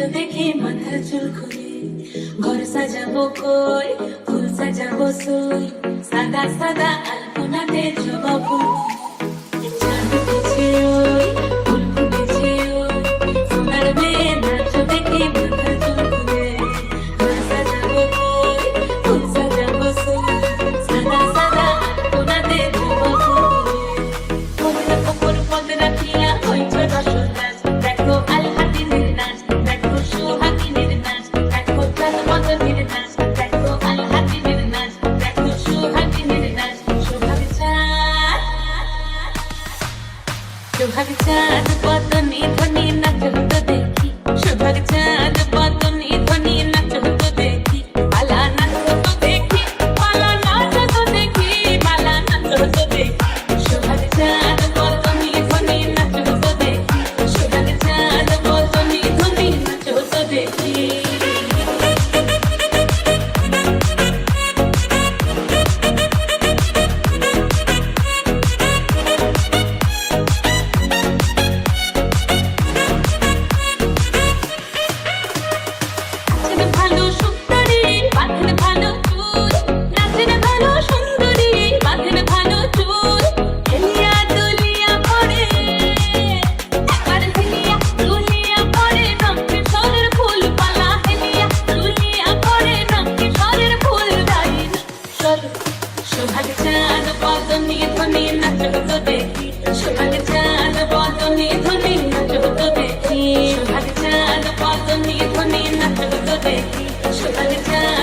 দেখে মাথার চুল খুলে ঘর সাজাবো কই ফুল সাজাবো সই সাদা সাদা আলপনাতে জবা ফুল চাঁদ উঠেছে ওই ফুল ফুটেছে ওই সোনার মেয়ে নাচ দেখে মাথার চুল খুলে ঘর সাজাবো কই ফুল সাজাবো সই সাদা সাদা আলপনাতে জবা ফুল পদরা কপর পদরা খিয়া হইছ রসল নাচ দেখো আল হাতিনের নাচ দেখো সোহাগিনীর নাচ দেখো চাঁদ মদনের নাচ দেখো আল হাতিনের নাচ দেখো সোহাগিনীর নাচ সোহাগ চাঁদ বদনি ধ্বনি নাচ হতো দেখি সোহাগ চাঁদ বদনি ধ্বনি নাচ হতো দেখি পালা নাচ হতো দেখি পালা নাচ হতো দেখি পালা নাচ হতো দেখি সোহাগ চাঁদ বদনি ধ্বনি নাচ হতো দেখি সোহাগ চাঁদ বদনি ধ্বনি নাচ হতো দেখি ভালো সুন্দরী বাঁধেন ভালো চুল নাচেন ভালো সুন্দরী বাঁধেন ভালো চুল হেলিয়া দুলিয়া পড়ে একবার হেলিয়া দুলিয়া পড়ে নমকে সরের ফুল পালা হেলিয়া দুলিয়া পড়ে নমকে সরের ফুল দাইন সর সোহাগ চাঁদ বদনি ধ্বনি নাচ হতো দেখি সোহাগ চাঁদ বদনি ধ্বনি নাচ হতো দেখি সোহাগ চাঁদ বদনি ধ্বনি নাচ হতো দেখি সোহাগ চাঁদ